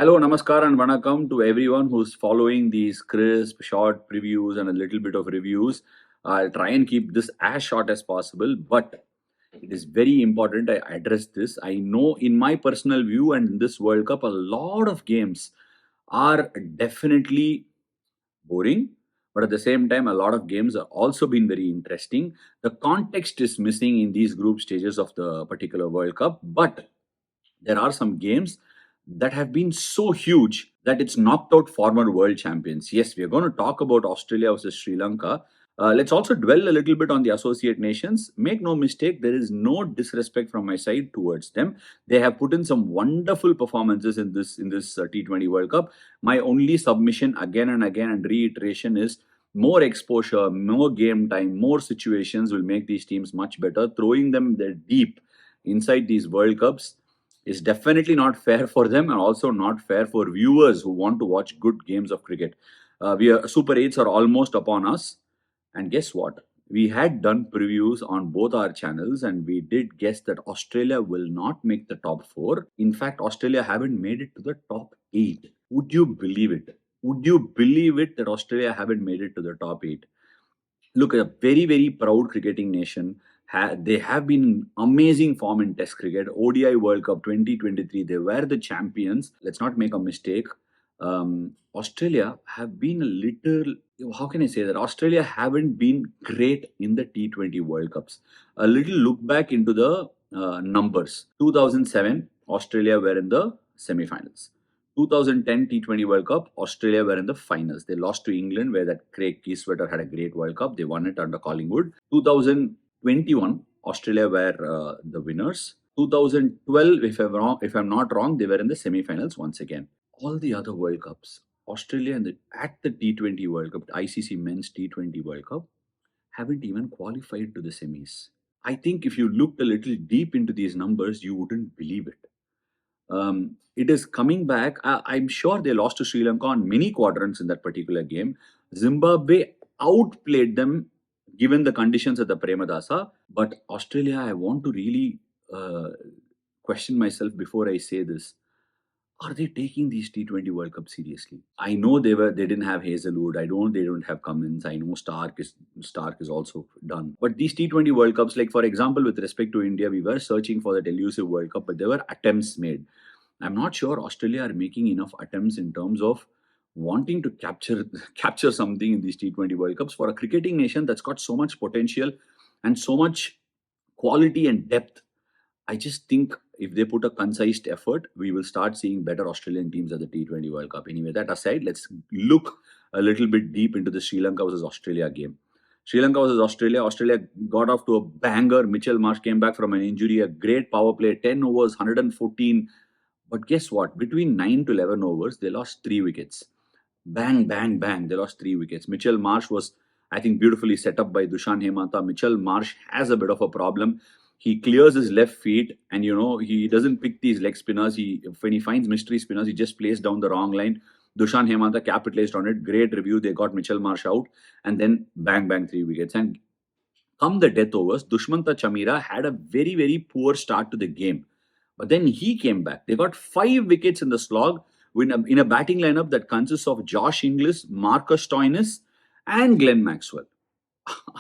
Hello, namaskar, and vanakkam to everyone who's following these crisp, short previews and a little bit of reviews. I'll try and keep this as short as possible, but it is very important I address this. I know, in my personal view, and in this World Cup, a lot of games are definitely boring, but at the same time, a lot of games are also been very interesting. The context is missing in these group stages of the particular World Cup, but there are some games that have been so huge that it's knocked out former world champions. Yes, we are going to talk about Australia versus Sri Lanka. Let's also dwell a little bit on the associate nations. Make no mistake, there is no disrespect from my side towards them. They have put in some wonderful performances in this T20 World Cup. My only submission again and again and reiteration is more exposure, more game time, more situations will make these teams much better. Throwing them there deep inside these World Cups is definitely not fair for them and also not fair for viewers who want to watch good games of cricket. Super 8s are almost upon us. And guess what? We had done previews on both our channels and we did guess that Australia will not make the top four. In fact, Australia haven't made it to the top eight. Would you believe it? Would you believe it that Australia haven't made it to the top eight? Look, a very, very proud cricketing nation. They have been in amazing form in Test cricket. ODI World Cup 2023, they were the champions. Let's not make a mistake. Australia have been a little, how can I say that? Australia haven't been great in the T20 World Cups. A little look back into the numbers. 2007, Australia were in the semi-finals. 2010 T20 World Cup, Australia were in the finals. They lost to England, where that Craig Keyswetter had a great World Cup. They won it under Collingwood. 2021, Australia were the winners. 2012, if I'm not wrong, they were in the semi-finals once again. All the other World Cups, Australia at the T20 World Cup, ICC Men's T20 World Cup, haven't even qualified to the semis. I think if you looked a little deep into these numbers, you wouldn't believe it. It is coming back. I'm sure they lost to Sri Lanka on many quadrants in that particular game. Zimbabwe outplayed them given the conditions at the Premadasa. But Australia, I want to really question myself before I say this. Are they taking these T20 World Cup seriously? I know they didn't have Hazelwood. They don't have Cummins. I know Stark is also done. But these T20 World Cups, like for example, with respect to India, we were searching for that elusive World Cup, but there were attempts made. I'm not sure Australia are making enough attempts in terms of wanting to capture something in these T20 World Cups for a cricketing nation that's got so much potential and so much quality and depth. I just think if they put a concise effort, we will start seeing better Australian teams at the T20 World Cup. Anyway, that aside, let's look a little bit deep into the Sri Lanka versus Australia game. Sri Lanka versus Australia. Australia got off to a banger. Mitchell Marsh came back from an injury, a great power play, 10 overs, 114. But guess what? Between 9 to 11 overs, they lost 3 wickets. Bang, bang, bang. They lost 3 wickets. Mitchell Marsh was, I think, beautifully set up by Dushan Hemanta. Mitchell Marsh has a bit of a problem. He clears his left feet and, he doesn't pick these leg spinners. When he finds mystery spinners, he just plays down the wrong line. Dushan Hemanta capitalized on it. Great review. They got Mitchell Marsh out and then bang, bang, 3 wickets. And come the death overs, Dushmanta Chamira had a very, very poor start to the game. But then he came back. They got 5 wickets in the slog in a batting lineup that consists of Josh Inglis, Marcus Stoinis, and Glenn Maxwell.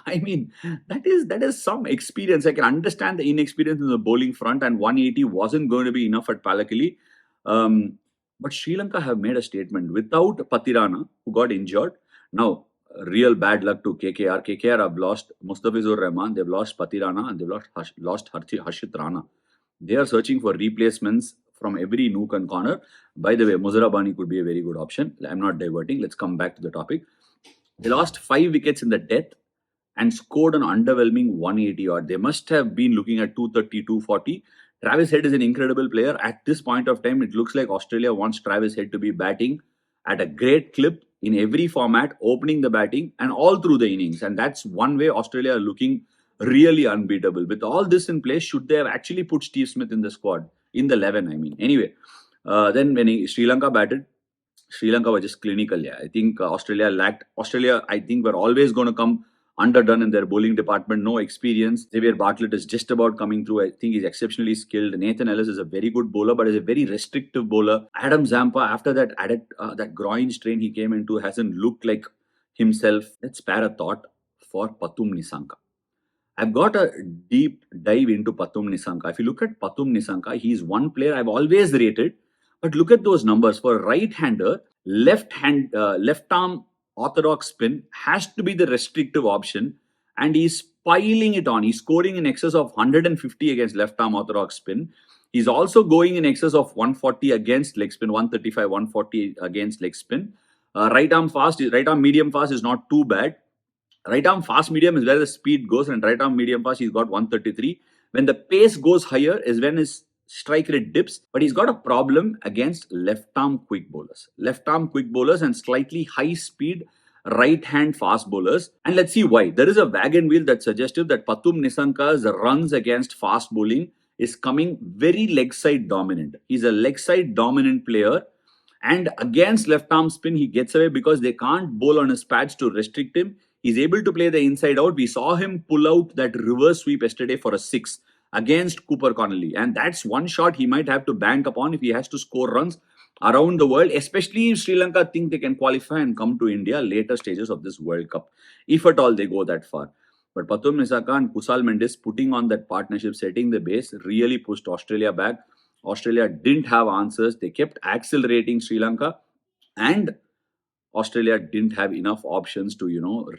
I mean, that is some experience. I can understand the inexperience in the bowling front, and 180 wasn't going to be enough at Palakili. But Sri Lanka have made a statement without Patirana, who got injured. Now, real bad luck to KKR. KKR have lost Mustafizur Rahman, they've lost Patirana, and they've lost Harshit Rana. They are searching for replacements from every nook and corner. By the way, Muzarabani could be a very good option. I'm not diverting. Let's come back to the topic. They lost 5 wickets in the death and scored an underwhelming 180 odd. They must have been looking at 230, 240. Travis Head is an incredible player. At this point of time, it looks like Australia wants Travis Head to be batting at a great clip in every format, opening the batting and all through the innings. And that's one way Australia are looking really unbeatable. With all this in place, should they have actually put Steve Smith in the squad? In the 11, I mean. Anyway, then when Sri Lanka batted, Sri Lanka was just clinical. Yeah, I think Australia lacked. Australia, I think, were always going to come underdone in their bowling department, no experience. Xavier Bartlett is just about coming through. I think he's exceptionally skilled. Nathan Ellis is a very good bowler, but is a very restrictive bowler. Adam Zampa, after that that groin strain he came into, hasn't looked like himself. Let's spare a thought for Pathum Nissanka. I've got a deep dive into Pathum Nissanka. If you look at Pathum Nissanka, he's one player I've always rated. But look at those numbers. For a right-hander, left arm orthodox spin has to be the restrictive option, and he's piling it on. He's scoring in excess of 150 against left arm orthodox spin. He's also going in excess of 140 against leg spin, 135, 140 against leg spin. Right arm medium fast is not too bad. Right arm fast medium is where the speed goes, and right arm medium fast he's got 133. When the pace goes higher is when his strike rate dips, but he's got a problem against left arm quick bowlers. Left arm quick bowlers and slightly high speed right hand fast bowlers. And let's see why. There is a wagon wheel that suggested that Pathum Nissanka's runs against fast bowling is coming very leg side dominant. He's a leg side dominant player. And against left arm spin, he gets away because they can't bowl on his pads to restrict him. He's able to play the inside out. We saw him pull out that reverse sweep yesterday for a 6 against Cooper Connolly. And that's one shot he might have to bank upon if he has to score runs around the world, especially if Sri Lanka think they can qualify and come to India later stages of this World Cup, if at all they go that far. But Pathum Nissanka and Kusal Mendis putting on that partnership, setting the base, really pushed Australia back. Australia didn't have answers. They kept accelerating Sri Lanka, and Australia didn't have enough options to,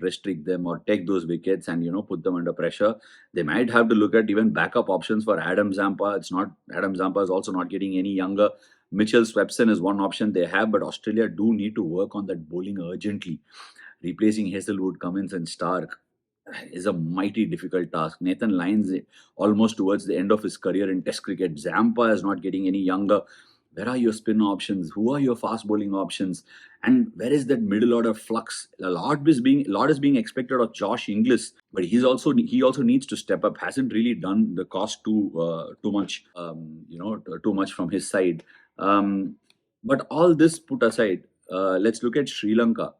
restrict them or take those wickets and, put them under pressure. They might have to look at even backup options for Adam Zampa. Adam Zampa is also not getting any younger. Mitchell Swepson is one option they have, but Australia do need to work on that bowling urgently. Replacing Hazelwood, Cummins and Stark is a mighty difficult task. Nathan Lyons almost towards the end of his career in Test cricket. Zampa is not getting any younger. Where are your spin options? Who are your fast bowling options? And where is that middle order flux? A lot is being expected of Josh Inglis, but he also needs to step up. Hasn't really done the cost too much, too much from his side. But all this put aside, let's look at Sri Lanka.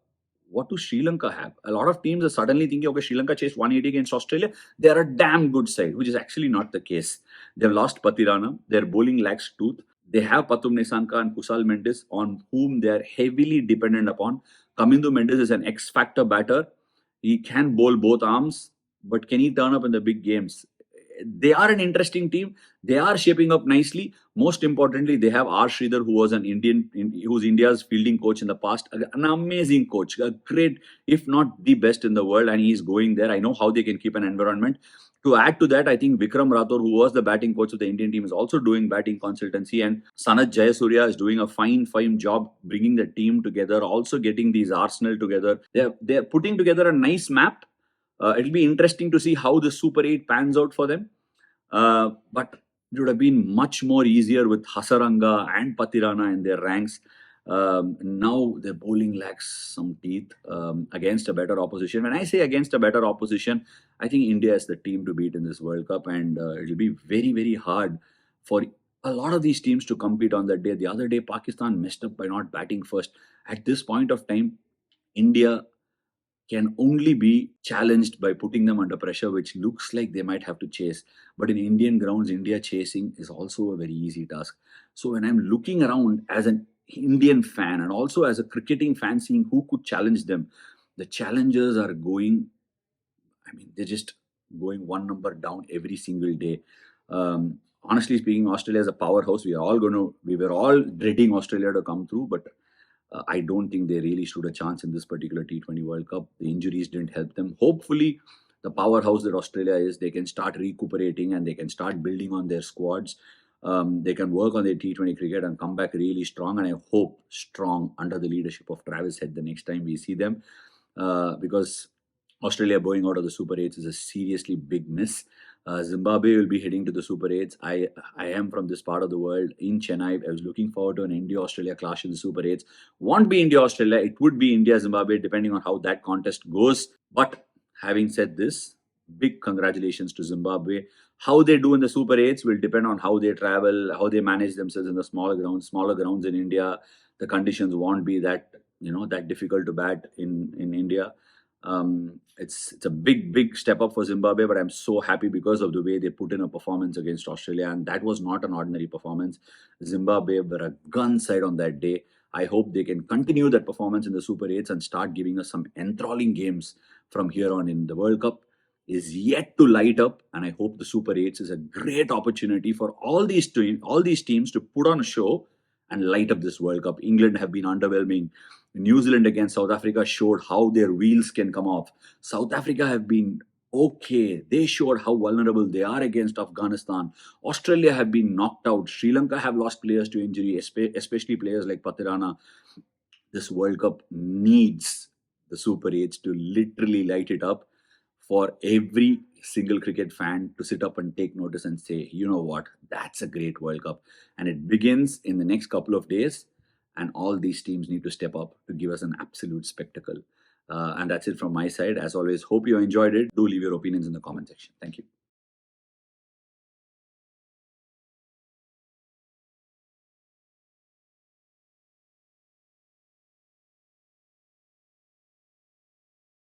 What do Sri Lanka have? A lot of teams are suddenly thinking, okay, Sri Lanka chased 180 against Australia. They're a damn good side, which is actually not the case. They've lost Patirana. Their bowling lacks tooth. They have Pathum Nissanka and Kusal Mendis, on whom they are heavily dependent upon. Kamindu Mendis is an X-factor batter. He can bowl both arms, but can he turn up in the big games? They are an interesting team. They are shaping up nicely. Most importantly, they have R. Sridhar, who was who's India's fielding coach in the past. An amazing coach, a great, if not the best in the world, and he's going there. I know how they can keep an environment. To add to that, I think Vikram Rathore, who was the batting coach of the Indian team, is also doing batting consultancy, and Sanat Jayasuriya is doing a fine job bringing the team together, also getting these Arsenal together. They're putting together a nice map. It'll be interesting to see how the Super 8 pans out for them. But it would have been much more easier with Hasaranga and Patirana in their ranks. Now their bowling lacks some teeth against a better opposition. When I say against a better opposition, I think India is the team to beat in this World Cup, and it'll be very, very hard for a lot of these teams to compete on that day. The other day, Pakistan messed up by not batting first. At this point of time, India can only be challenged by putting them under pressure, which looks like they might have to chase. But in Indian grounds, India chasing is also a very easy task. So when I'm looking around as an Indian fan and also as a cricketing fan, seeing who could challenge them, the challengers are going, they're just going one number down every single day. Honestly speaking, Australia is a powerhouse. We were all dreading Australia to come through, but I don't think they really stood a chance in this particular T20 World Cup. The injuries didn't help them. Hopefully, the powerhouse that Australia is, they can start recuperating and they can start building on their squads. They can work on their T20 cricket and come back really strong. And I hope strong under the leadership of Travis Head the next time we see them. Because Australia going out of the Super 8s is a seriously big miss. Zimbabwe will be heading to the Super 8s. I am from this part of the world in Chennai. I was looking forward to an India-Australia clash in the Super 8s. Won't be India-Australia. It would be India-Zimbabwe depending on how that contest goes. But having said this, big congratulations to Zimbabwe. How they do in the Super 8s will depend on how they travel, how they manage themselves in the smaller grounds. Smaller grounds in India, the conditions won't be that difficult to bat in India. It's a big step up for Zimbabwe, but I'm so happy because of the way they put in a performance against Australia, and that was not an ordinary performance. Zimbabwe were a gun side on that day. I hope they can continue that performance in the Super 8s and start giving us some enthralling games from here on in. The World Cup is yet to light up, and I hope the Super 8s is a great opportunity for all these teams to put on a show and light up this World Cup. England have been underwhelming. New Zealand against South Africa showed how their wheels can come off. South Africa have been okay. They showed how vulnerable they are against Afghanistan. Australia have been knocked out. Sri Lanka have lost players to injury, especially players like Pathirana. This World Cup needs the Super 8s to literally light it up for every single cricket fan to sit up and take notice and say, you know what, that's a great World Cup. And it begins in the next couple of days, and all these teams need to step up to give us an absolute spectacle. And that's it from my side. As always, hope you enjoyed it. Do leave your opinions in the comment section. Thank you.